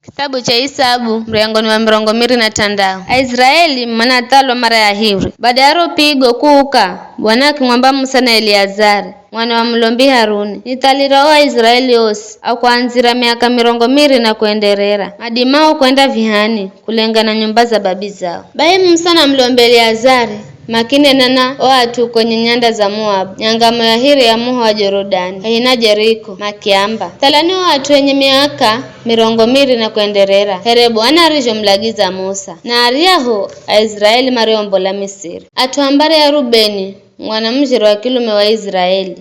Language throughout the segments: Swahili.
Kitabu cha Isabu mriangoni wa mirongo miri na tandao. Aisraeli manatalwa mara ya hivri. Baada ya pigo kuuka Bwana akimwamba Musa na Eliazari mwana wa mlombi Haruni, nitaliraoa Israeli yose au kuanzira miaka mirongo miri na kuenderera madimao kwenda vihani kulenga na nyumba za babi zao. Bae Musa na mlombi Eliazari makine nana watu kwenye nyanda za Moabu nyangamo ya hiri ya muho wa Jorodani haina Jeriko makiamba talani watu wenye miaka mirongo miri na kuenderera Herebu anarijo mlagiza Musa na ariaho Aisraeli mariombo la Misiri atuambare ya Rubeni mwana mjiro wa kilume wa Israeli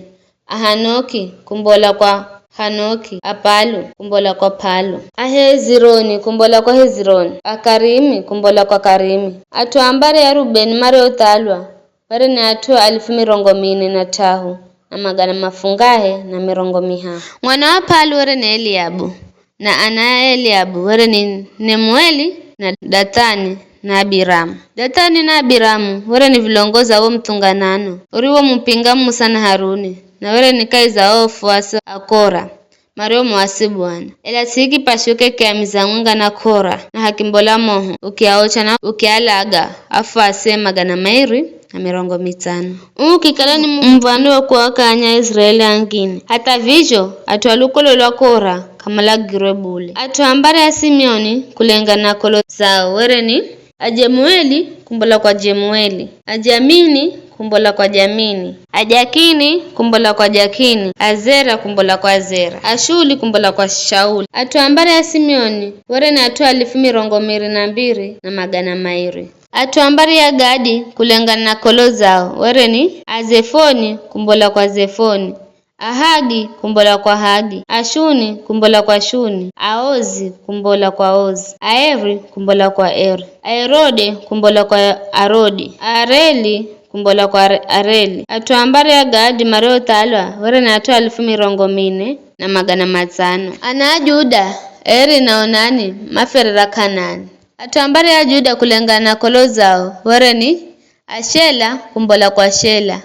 Ahanoki kumbola kwa Hanoki, Apalu kumbola kwa Palu, Ahezironi kumbola kwa Hezironi, Akarimi kumbola kwa Karimi. Atuambare ya Rubeni mare utalwa ware ni atua 1,400 na magana mafungahe na mirongo miha. Mwana wa Palu ware ni Eliabu na ana Eliabu ware ni Nemueli na Datani na Abiramu. Datani na Abiramu ware ni vilongoza wa mtunganano uriwo mpinga Musa na Haruni na wale ni kaiza ofu aso akora mario mwasi Bwana ela siki pashuke kia mizangunga na kora na hakimbola moho ukiaocha na ukialaga afu asema gana mairi na mirongo mitano ukikala ni mvano wa kuwakanya Israeli angini hata vijo atualukolo lwa kora kamala girebule atuambare ya Simeoni kulenga na kolo zao were ni Ajemueli kumbola kwa Jemueli Ajamini kumbola kwa Jamini Ajakini kumbola kwa Jakini Azera kumbola kwa Azera Ashuli kumbola kwa Shauli atuambare ya Simeoni were na atua 1,200 na magana mairi atuambare ya Gadi kulengana na kolo zao were ni Azefoni kumbola kwa Zefoni Ahagi kumbola kwa Hagi Ashuni kumbola kwa Shuni Aozi kumbola kwa Ozi Aeri kumbola kwa Eri Aerode kumbola kwa Arodi Areli kumbola kwa Areli atuambare ya Gadi mareo talwa were na atua 1,400 na magana matano ana Juda Eri na Onani maferera Kanani atuambare ya Juda kulengana na kolo zao were ni Ashela kumbola kwa Shela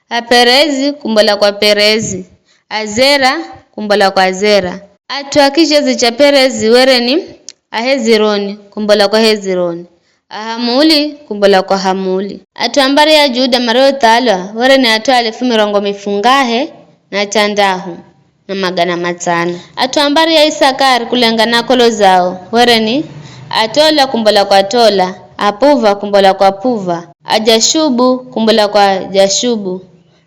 Aperezi kumbola kwa Perezi Azera kumbola kwa Zera atuakisha cha Perezi were ni Ahezironi kumbola kwa Hezironi Ahamuli kumbola kwa Hamuli atuambare ya Juda mareo talwa were ni atua 1,000 na tandahu na magana matano atuambare ya Isakari kulengana kolo zao were ni Atola kumbola kwa Tola Apuva kumbola kwa Puva Ajashubu kumbola kwa Jashubu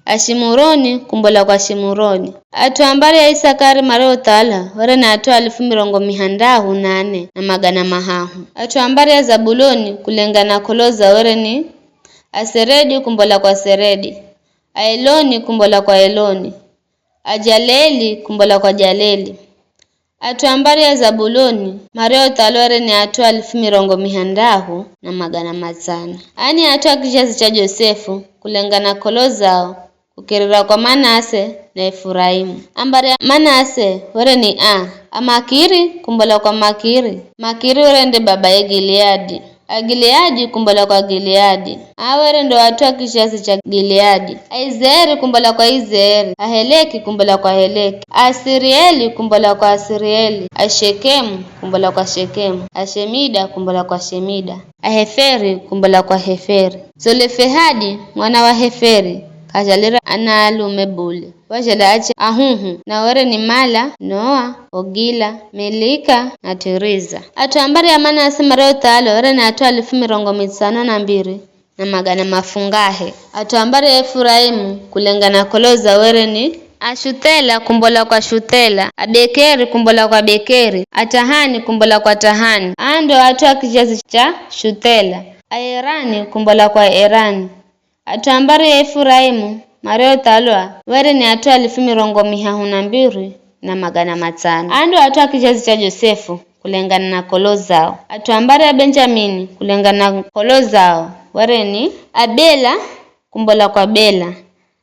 Ashimuroni kumbola kwa Shimuroni atuambare ya Isakari mareo tala were na atua 1,800 na magana mahahu atuambare ya Zabuloni kulengana koloza were ni Aseredi kumbola kwa Seredi Aeloni kumbola kwa Eloni Ajaleli kumbola kwa Jaleli atuambare ya Zabuloni mareo tala were ni atua 1,200 na magana matano ani atua kishazi cha Josefu kulengana kolo zao ukirira kwa Manase na Efuraimu ambare Manase were ni Amakiri kumbola kwa Makiri Makiri were nde baba ya Gileadi Gileadi kumbola kwa Gileadi were ndo atua kishazi cha Gileadi Aizeri kumbola kwa Izeri Aheleki kumbola kwa Heleki Asirieli kumbola kwa Asirieli Ashekemu kumbola kwa Shekemu Ashemida kumbola kwa Shemida Aheferi kumbola kwa Heferi Zolefehadi mwana wa Heferi kajalira analume bule wajala ache Ahuhu na were ni Mala Noa Ogila Melika na Tiriza atuambare ya Manase mareo talo were na atua 1,502 na magana mafungahe atuambare ya Efuraimu kulengana koloza were ni Ashutela kumbola kwa Shutela Abekeri kumbola kwa Bekeri Atahani kumbola kwa Tahani ando atua kijazi cha Shutela Aerani kumbola kwa Erani atuambare ya Efuraimu mareo talwa were ni atua 1,200 na magana matano ando atua kijazi cha Josefu kulengana na kolo zao atuambare ya Benjamini kulengana na kolo zao were ni Abela kumbola kwa Bela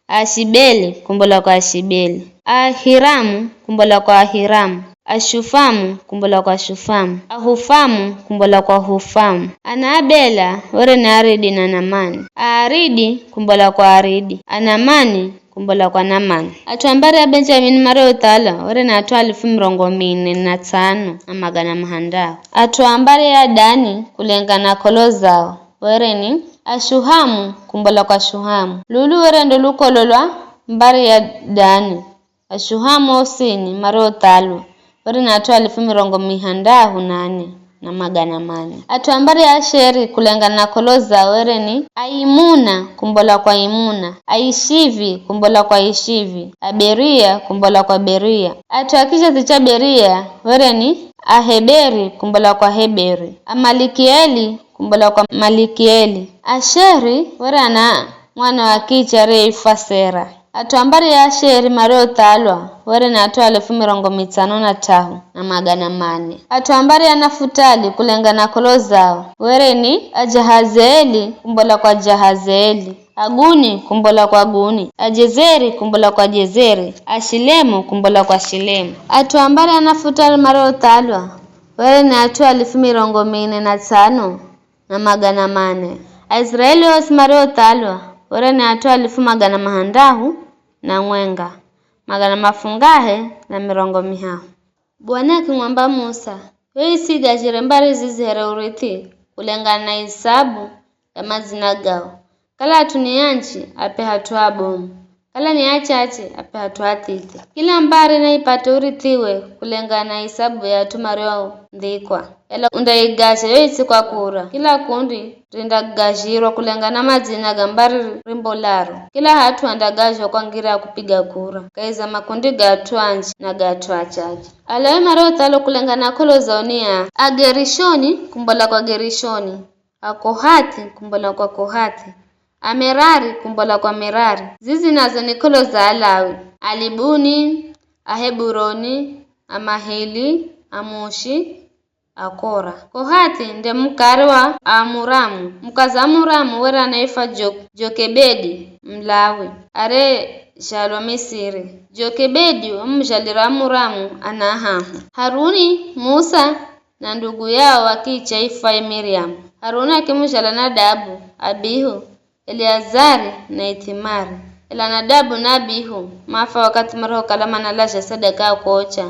Ashibeli kumbola kwa Ashibeli Ahiramu kumbola kwa Ahiramu Ashufamu kumbola kwa Shufamu Ahufamu kumbola kwa Hufamu Anabela were ni Aridi na Namani Aridi kumbola kwa Aridi Anamani kumbola kwa Namani. Atuambari ya Benjamin mare utala were na atu 1495 atuambari ya Dani kulengana kolo zao were ni Ashuhamu kumbola kwa Shuhamu. Lulu were ndo lukololwa mbari ya Dani. Ashuhamu osini mare utalu were na atu 1498 atuambari ya Asheri kulengana kolo zao were ni Aimuna kumbola kwa Imuna, Aishivi kumbola kwa Ishivi, Aberia kumbola kwa Beria. Atuakisha ticha Beria were ni Aheberi kumbola kwa Heberi, Amalikieli kumbola kwa Malikieli. Asheri were ana mwana wa kicha reifa Sera. Atuambari ya Asheri mare utalwa were na atu 1504 atuambari ya Nafutali kulengana kolo zao were ni Ajahazeeli kumbola kwa Jahazeeli, Aguni kumbola kwa Guni, Ajezeri kumbola kwa Jezeri, Ashilemu kumbola kwa Shilemu. Atuambari ya Nafutali mare utalwa were ni atu 15,400 Aisraeli osi mare utalwa were ni atu 1,100,950 Bwana akimwamba Musa, wewe sigajire mbari zizere urithi kulengana na hisabu ya mazina gao. Kala atunianchi ape hatua bomu, kala ni achache ape hatua titi. Kila mbari na ipate urithiwe kulengana na hisabu ya tumareo ndikwa. Ela undaigasha yoisi kwa kura. Kila kundi rindagashirwa kulengana mazina gambari rimbolaro. Kila hatu andagashwa kwa ngira ya kupiga kura. Kaiza makundi gatu anji na gatu achaji. Alawe mareo talo kulengana kolo zaonia. Agerishoni kumbola kwa Gerishoni. Akohati kumbola kwa Kohati. Amerari kumbola kwa Merari. Zizi nazo ni kolo za Alawi. Alibuni, Aheburoni, Amahili, Amushi, Akora. Kohati nde mkari wa Amuramu. Mkaza Amuramu wera anaifa Jokebedi Mlawi. Are jalo Misiri. Jokebedi mjalira Amuramu anahamu. Haruni, Musa na ndugu yao wakicha ifa Miriam. Haruni akimjala Nadabu, Abihu, Eleazari na Itimari. Ila Nadabu na Abihu mafa wakati maroho kalama na lasha sadaka kuocha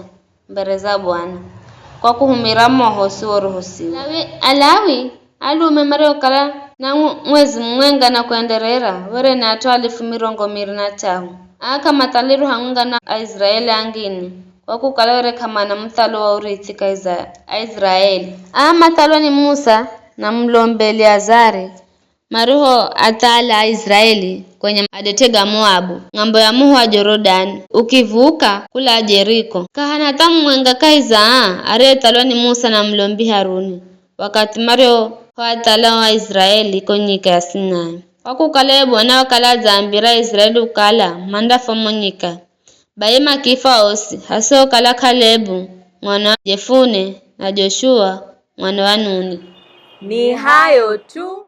mbere za Bwana kwa kuhumira moho siworuhusiwa. Alawi alume maroho kala na mwezi mwenga na kuenderera were na atu 15,000 aka mataliru hangunga na Israeli angini kwa kukala were kama na mtalo wa urithi kaiza Israeli. Matalo ni Musa na mlombe Eleazari maruho atala Israeli kwenye adetega Moabu ngambo ya muhu wa Jorodani ukivuka kula Jeriko. Kahana tamu mwenga kaiza aretalwa ni Musa na mlombi Haruni wakati mario atala wa Israeli konyika ya Sinai. Wakukala Bwana wakala zambira Israeli ukala manda fomonyika bayema kifa osi haso kala Kalebu mwana Jefune na Joshua mwana wa Nuni. Ni hayo tu.